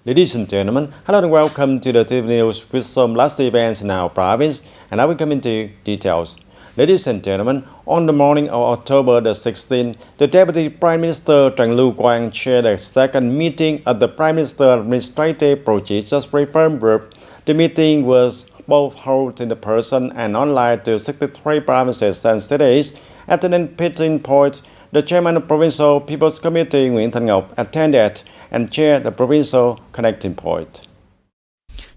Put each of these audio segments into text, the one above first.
Ladies and gentlemen, hello and welcome to the TV News with some last events in our province, and I will come into details. Ladies and gentlemen, on the morning of October the 16th, the Deputy Prime Minister Trần Lưu Quang chaired the second meeting of the Prime Minister Administrative Procedures Reform Group. The meeting was both held in person and online to 63 provinces and cities. At the meeting point, the Chairman of Provincial People's Committee Nguyễn Thanh Ngọc attended and chaired the provincial connecting point.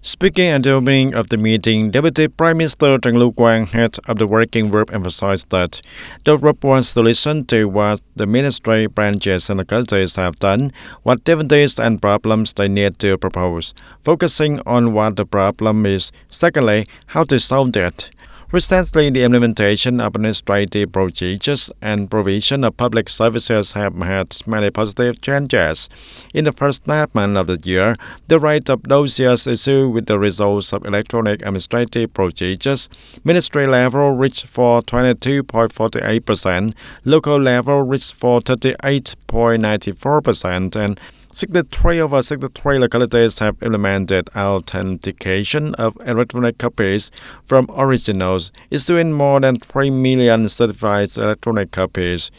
Speaking at the opening of the meeting, Deputy Prime Minister Trần Lưu Quang, head of the working group, emphasized that the group wants to listen to what the ministry, branches and localities have done, what difficulties and problems they need to propose, focusing on what the problem is, secondly, how to solve it. Recently, the implementation of administrative procedures and provision of public services have had many positive changes. In the first 9 months of the year, the rate of dossiers issued with the results of electronic administrative procedures, ministry level reached for 22.48%, local level reached for 38.94%, and 63 over 63 localities have implemented authentication of electronic copies from originals, issuing more than 3 million certified electronic copies.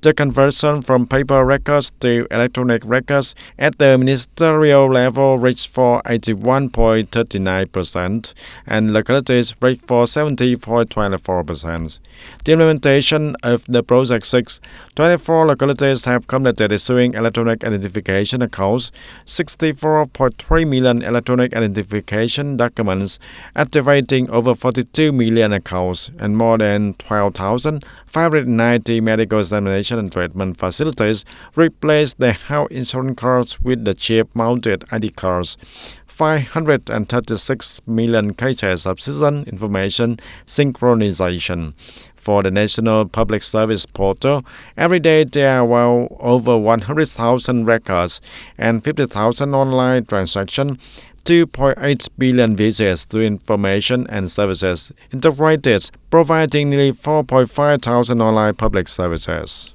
The conversion from paper records to electronic records at the ministerial level reached for 81.39%, and localities reached for 70.24%. The implementation of the Project 6, 24 localities have completed issuing electronic identification accounts, 64.3 million electronic identification documents, activating over 42 million accounts, and more than 12,590 medical examination and treatment facilities replaced the health insurance cards with the chip-mounted ID cards. 536 million cases of citizen information synchronization. For the National Public Service Portal, every day there are well over 100,000 records and 50,000 online transactions, 2.8 billion visits to information and services integrated, providing nearly 4.5 thousand online public services.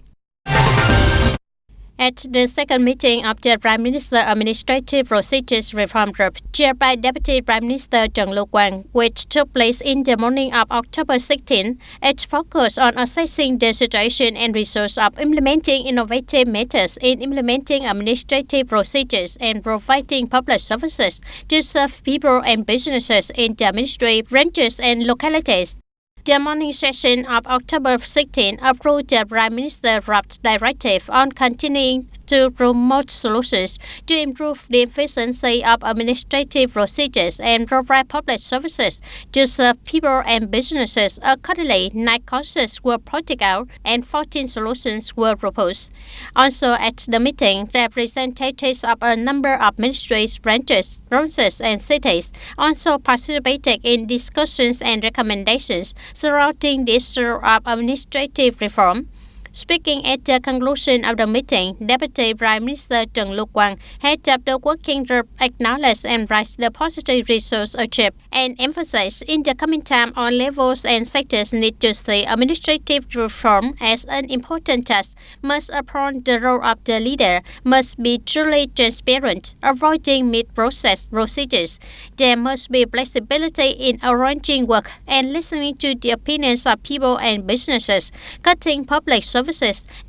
At the second meeting of the Prime Minister Administrative Procedures Reform Group, chaired by Deputy Prime Minister Trần Lưu Quang, which took place in the morning of October 16, it focused on assessing the situation and resource of implementing innovative methods in implementing administrative procedures and providing public services to serve people and businesses in the ministry, branches and localities. The morning session of October 16 approved the Prime Minister's draft directive on continuing to promote solutions to improve the efficiency of administrative procedures and provide public services to serve people and businesses. Accordingly, 9 courses were pointed out and 14 solutions were proposed. Also at the meeting, representatives of a number of ministries, branches, provinces and cities also participated in discussions and recommendations surrounding the issue of administrative reform. Speaking at the conclusion of the meeting, Deputy Prime Minister Trần Lưu Quang, head of the working group, acknowledged and praised the positive results achieved and emphasized in the coming time all levels and sectors need to see administrative reform as an important task, must upon the role of the leader, must be truly transparent, avoiding mid-process procedures. There must be flexibility in arranging work and listening to the opinions of people and businesses, cutting public services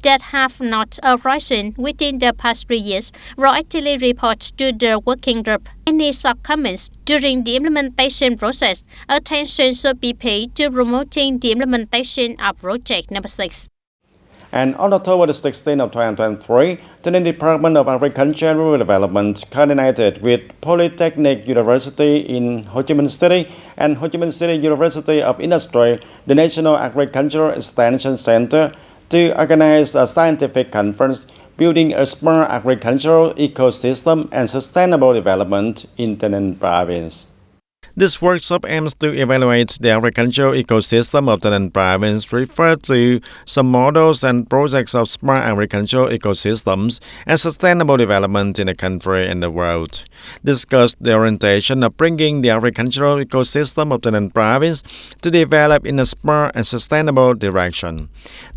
that have not arisen within the past 3 years, proactively report to the working group any shortcomings during the implementation process. Attention should be paid to promoting the implementation of Project number 6. And on October the 16th of 2023, the Department of Agriculture and Rural Development coordinated with Polytechnic University in Ho Chi Minh City and Ho Chi Minh City University of Industry, the National Agricultural Extension Center, to organize a scientific conference building a smart agricultural ecosystem and sustainable development in TayNinhTV Province. This workshop aims to evaluate the agricultural ecosystem of Taynan province, refer to some models and projects of smart agricultural ecosystems and sustainable development in the country and the world. Discuss the orientation of bringing the agricultural ecosystem of Taynan province to develop in a smart and sustainable direction.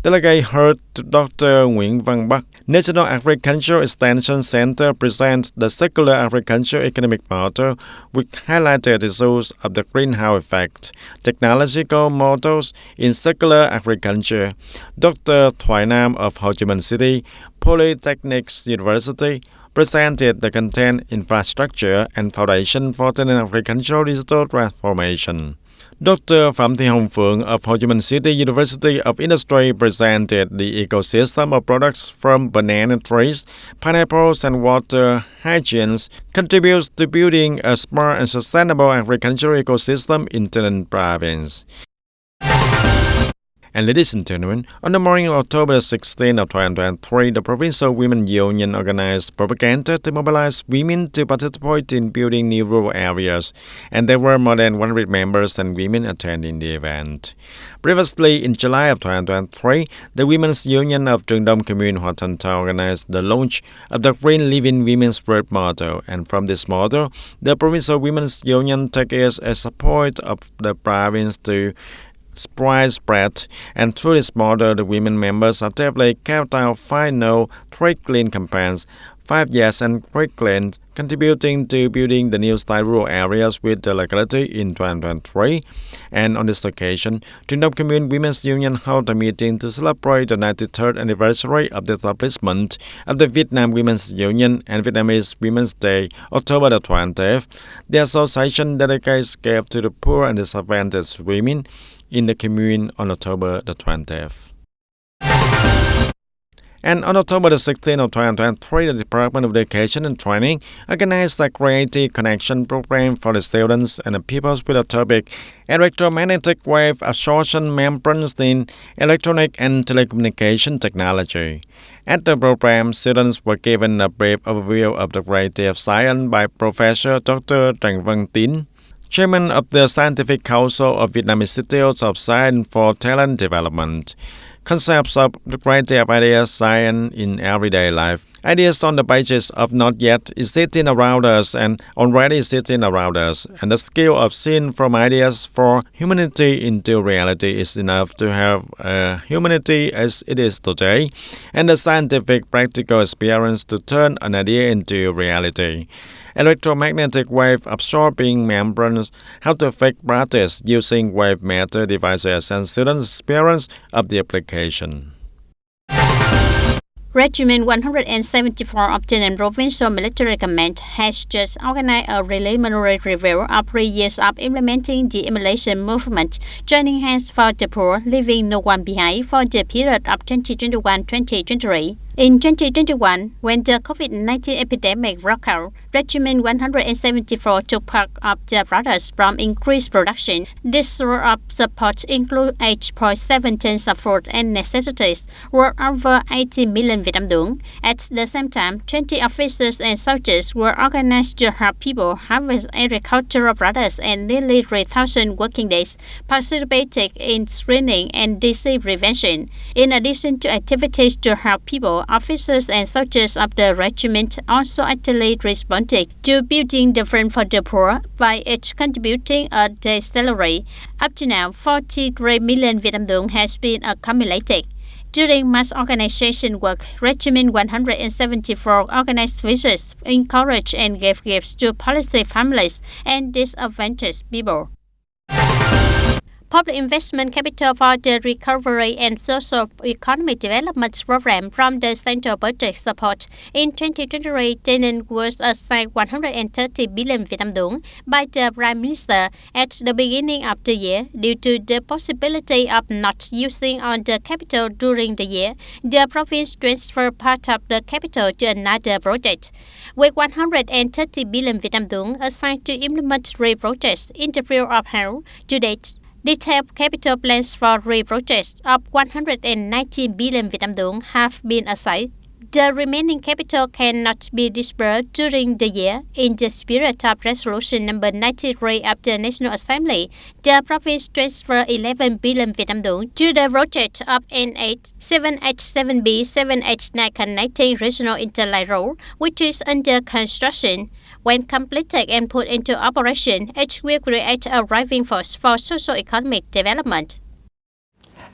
Delegate heard Dr. Nguyễn Văn Bắc, National Agricultural Extension Center, presents the circular agriculture economic model, which highlighted the issues of the greenhouse effect, technological models in circular agriculture. Dr. Thoại Nam of Ho Chi Minh City Polytechnic University presented the content, infrastructure, and foundation for Taynan agricultural digital transformation. Dr. Phạm Thị Hồng Phượng of Ho Chi Minh City University of Industry presented the ecosystem of products from banana trees, pineapples, and water hygienes contributes to building a smart and sustainable agricultural ecosystem in Taynan province. And ladies and gentlemen, on the morning of October 16 of 2023, the Provincial Women's Union organized propaganda to mobilize women to participate in building new rural areas, and there were more than 100 members and women attending the event. Previously, in July of 2023, the Women's Union of Trường Đông Commune Hoa Thanh Thao organized the launch of the Green Living Women's Work Model, and from this model, the Provincial Women's Union took it as a point of the province to spread, and through this model, the women members actively carried out 5 No, 3 Clean campaigns, 5 Yes and 3 Clean, contributing to building the new style rural areas with the locality in 2023. And on this occasion, Trường Đông Commune Women's Union held a meeting to celebrate the 93rd anniversary of the establishment of the Vietnam Women's Union and Vietnamese Women's Day, October the 20th. The association dedicates gave to the poor and disadvantaged women in the commune on October the 20th. And on October the 16th of 2023, the Department of Education and Training organized a Creative Connection program for the students and the pupils with the topic Electromagnetic Wave Absorption Membranes in Electronic and Telecommunication Technology. At the program, students were given a brief overview of the creative science by Professor Dr. Trần Văn Tín, Chairman of the Scientific Council of Vietnam Institute of Science for Talent Development. Concepts of the creative ideas, science in everyday life. Ideas on the basis of not yet existing around us and already existing around us. And the skill of seeing from ideas for humanity into reality is enough to have humanity as it is today, and the scientific practical experience to turn an idea into reality. Electromagnetic wave absorbing membranes, how to fake practice using wave meter devices, and students' experience of the application. Regiment 174 of Taynan Provincial Military Command has just organized a preliminary review of 3 years of implementing the emulation movement, joining hands for the poor, leaving no one behind for the period of 2021-2023. In 2021, when the COVID-19 epidemic broke out, Regiment 174 took part of the products from increased production. This sort of support includes 8.7 tons of food and necessities, worth over 80 million Vietnam dong. At the same time, 20 officers and soldiers were organized to help people harvest agricultural products, and nearly 3,000 working days participated in screening and disease prevention. In addition to activities to help people, officers and soldiers of the regiment also actively responded to building the front for the poor by each contributing a day's salary. Up to now, 43 million Vietnam dong has been accumulated. During mass organization work, Regiment 174 organized visits, encouraged and gave gifts to policy families and disadvantaged people. Public investment capital for the Recovery and Social Economic Development Program from the Central Budget Support in 2023, Taynan was assigned 130 billion Vietnam dong by the Prime Minister at the beginning of the year. Due to the possibility of not using all the capital during the year, the province transferred part of the capital to another project. With 130 billion Vietnam dong assigned to implement 3 projects in the field of health, to date, detailed capital plans for 3 projects of 119 billion Vietnam dong have been assigned. The remaining capital cannot be disbursed during the year. In the spirit of Resolution number 93 of the National Assembly, the province transferred 11 billion Vietnam dong to the project of N8 787B 789 connecting regional interline road, which is under construction. When completed and put into operation, it will create a driving force for socio-economic development.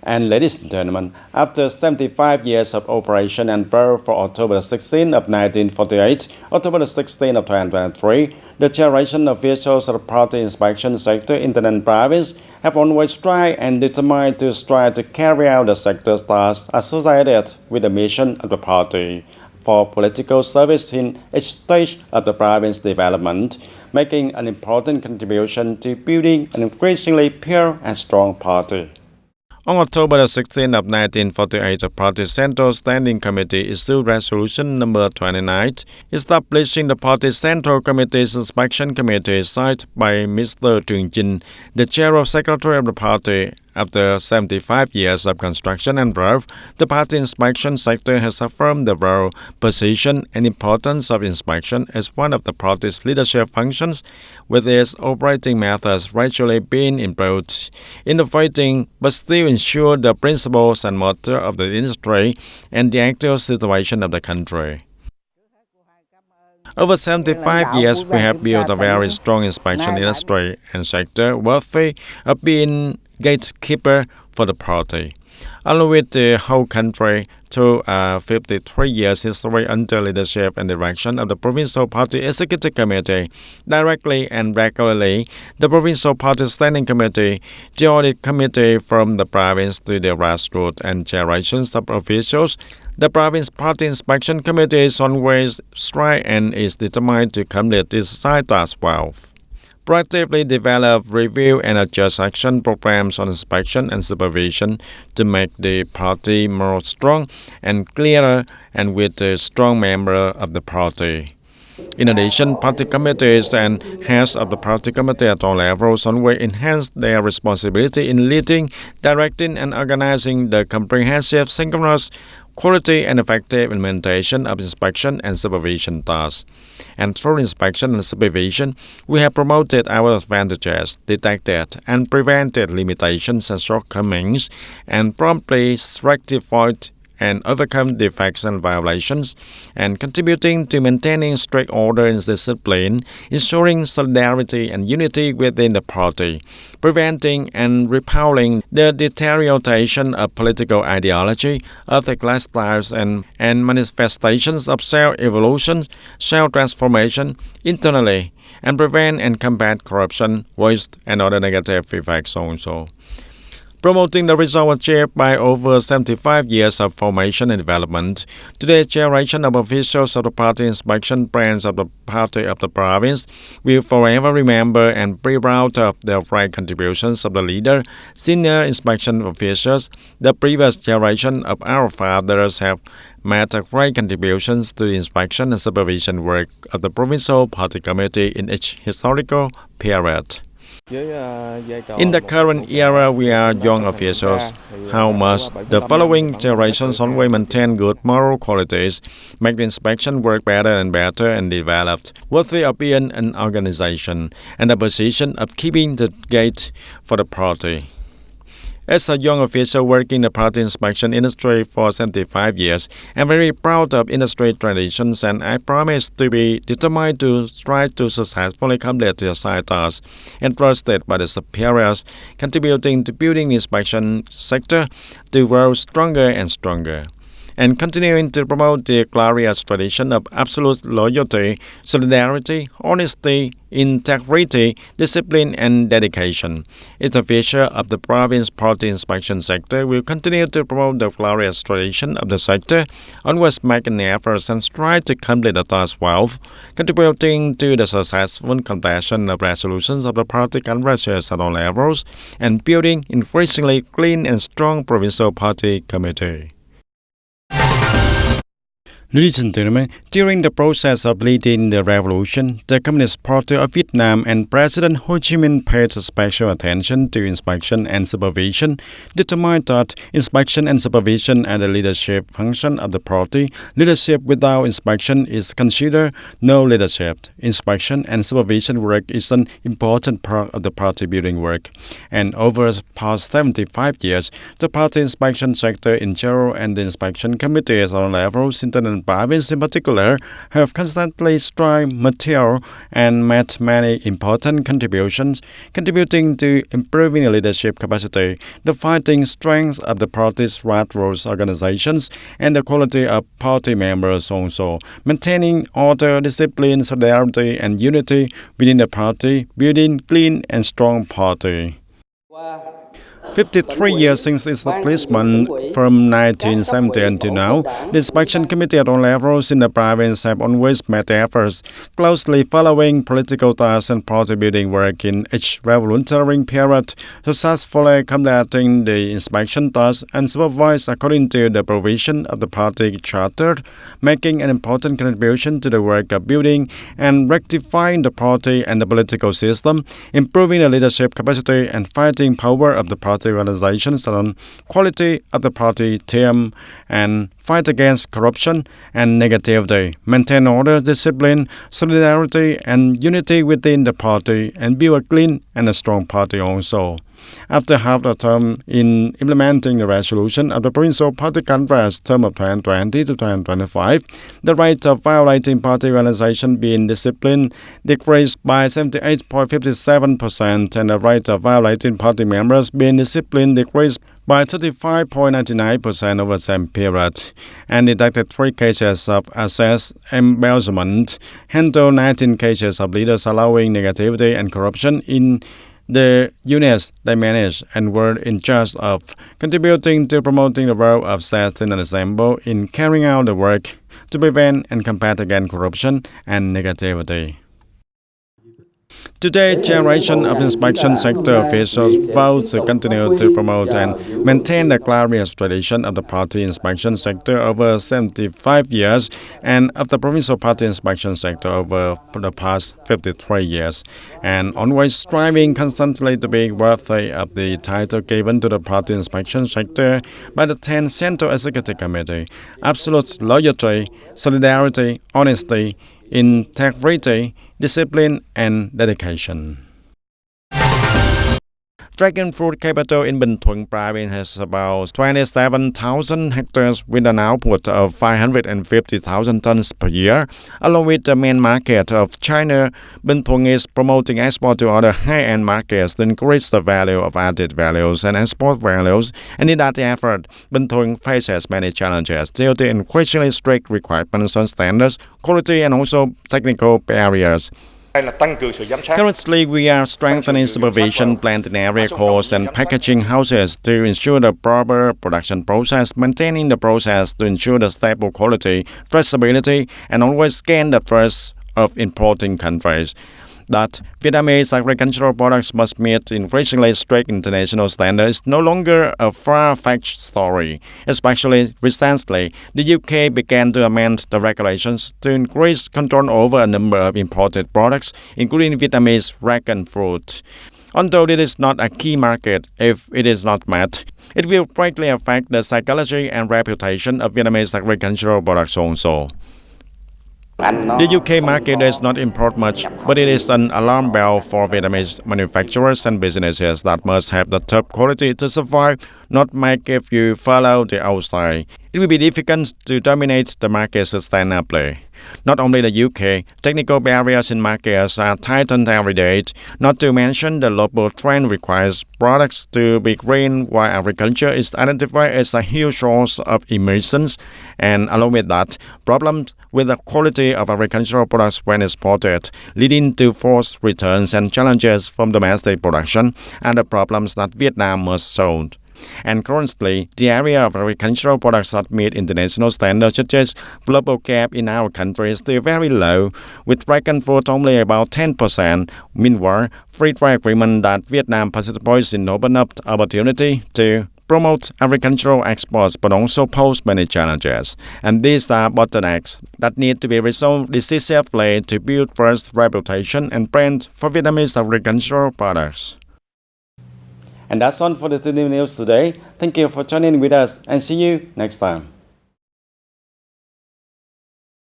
And ladies and gentlemen, after 75 years of operation and birth for October 16 of 1948, October 16 of 2023, the generation officials of the party inspection sector in the Ninh province have always tried and determined to strive to carry out the sector's tasks associated with the mission of the party for political service in each stage of the province development, making an important contribution to building an increasingly pure and strong party. On October 16 of 1948, the Party Central Standing Committee issued Resolution number 29, establishing the Party Central Committee's Inspection Committee, cited by Mr. Trường Chinh, the General Secretary of the party. After 75 years of construction and growth, the party inspection sector has affirmed the role, position, and importance of inspection as one of the party's leadership functions, with its operating methods gradually being improved, innovating but still ensure the principles and motor of the industry and the actual situation of the country. Over 75 years, we have built a very strong inspection industry and sector worthy of being gatekeeper for the party. Along with the whole country, through 53 years history under leadership and direction of the Provincial Party Executive Committee, directly and regularly, the Provincial Party Standing Committee, the Audit Committee from the province to the grassroots and generations of officials, the Province Party Inspection Committee is always strive and is determined to complete this side task well. Proactively develop, review, and adjust action programs on inspection and supervision to make the party more strong and clearer and with a strong member of the party. In addition, party committees and heads of the party committee at all levels always enhance their responsibility in leading, directing, and organizing the comprehensive, synchronous, quality and effective implementation of inspection and supervision tasks. And through inspection and supervision, we have promoted our advantages, detected and prevented limitations and shortcomings, and promptly rectified and overcome defects and violations, and contributing to maintaining strict order and discipline, ensuring solidarity and unity within the party, preventing and repelling the deterioration of political ideology, other lifestyles, and manifestations of self-evolution, self-transformation internally, and prevent and combat corruption, waste, and other negative effects also. Promoting the result achieved by over 75 years of formation and development, today's generation of officials of the party inspection branch of the party of the province will forever remember and be proud of the great contributions of the leader, senior inspection officials. The previous generation of our fathers have made great contributions to the inspection and supervision work of the Provincial Party Committee in each historical period. In the current era, we are young officials. How must the following generations always maintain good moral qualities, make the inspection work better and better and developed, worthy of being an organization, and the position of keeping the gate for the party. As a young official working in the party inspection industry for 75 years, I'm very proud of industry traditions, and I promise to be determined to strive to successfully complete the assigned tasks entrusted by the superiors, contributing to building the inspection sector to grow stronger and stronger, and continuing to promote the glorious tradition of absolute loyalty, solidarity, honesty, integrity, discipline, and dedication. It's a feature of the province party inspection sector. Will continue to promote the glorious tradition of the sector, always making efforts and strive to complete the task well, contributing to the successful completion of resolutions of the party congresses at all levels, and building increasingly clean and strong provincial party committee. Ladies and gentlemen, during the process of leading the revolution, the Communist Party of Vietnam and President Ho Chi Minh paid special attention to inspection and supervision, determined that inspection and supervision are the leadership function of the party. Leadership without inspection is considered no leadership. Inspection and supervision work is an important part of the party building work. And over the past 75 years, the party inspection sector in general and the inspection committees on levels, internal province in particular, have constantly strived material and made many important contributions, contributing to improving the leadership capacity, the fighting strength of the party's grassroots organizations, and the quality of party members also, maintaining order, discipline, solidarity, and unity within the party, building clean and strong party. 53 years since its establishment, from 1970 until now, the inspection committee at all levels in the province have always made efforts, closely following political tasks and party building work in each revolutionary period, successfully conducting the inspection tasks and supervised according to the provision of the party charter, making an important contribution to the work of building and rectifying the party and the political system, improving the leadership capacity and fighting power of the party organizations on quality of the party team and fight against corruption and negativity, maintain order, discipline, solidarity, and unity within the party, and build a clean and a strong party also. After half a term in implementing the resolution of the Provincial Party Congress term of 2020 to 2025, the rate of violating party organization being disciplined decreased by 78.57%, and the rate of violating party members being disciplined decreased by 35.99% over the same period, and detected 3 cases of assess embezzlement, handled 19 cases of leaders allowing negativity and corruption in the units they manage, and were in charge of contributing to promoting the role of citizen and assembly in carrying out the work to prevent and combat against corruption and negativity. Today, generation of inspection sector officials vow to continue to promote and maintain the glorious tradition of the party inspection sector over 75 years and of the provincial party inspection sector over the past 53 years, and always striving constantly to be worthy of the title given to the party inspection sector by the 10th Central Executive Committee: absolute loyalty, solidarity, honesty, integrity, discipline, and dedication. Dragon fruit capital in Bình Thuận province has about 27,000 hectares with an output of 550,000 tons per year. Along with the main market of China, Bình Thuận is promoting export to other high-end markets to increase the value of added values and export values. And in that effort, Bình Thuận faces many challenges due to increasingly strict requirements on standards, quality, and also technical barriers. Currently, we are strengthening supervision, planting area course, and packaging houses to ensure the proper production process, maintaining the process to ensure the stable quality, traceability, and always gain the trust of importing countries. That Vietnamese agricultural products must meet increasingly strict international standards is no longer a far-fetched story. Especially recently, the UK began to amend the regulations to increase control over a number of imported products, including Vietnamese dragon fruit. Although it is not a key market, if it is not met, it will greatly affect the psychology and reputation of Vietnamese agricultural products also. The UK market does not import much, but it is an alarm bell for Vietnamese manufacturers and businesses that must have the top quality to survive, not make if you follow the outside. It will be difficult to dominate the market sustainably. Not only the UK, technical barriers in markets are tightened every day, not to mention the local trend requires products to be green, while agriculture is identified as a huge source of emissions, and along with that, problems with the quality of agricultural products when exported, leading to forced returns and challenges from domestic production, and the problems that Vietnam must solve. And currently, the area of agricultural products that meet international standards such as global gap in our country is still very low, with dragon fruit only about 10%. Meanwhile, free trade agreement that Vietnam participates in open up opportunity to promote agricultural exports but also pose many challenges. And these are bottlenecks that need to be resolved decisively to build first reputation and brand for Vietnamese agricultural products. And that's all for the TTV News today. Thank you for joining with us and see you next time.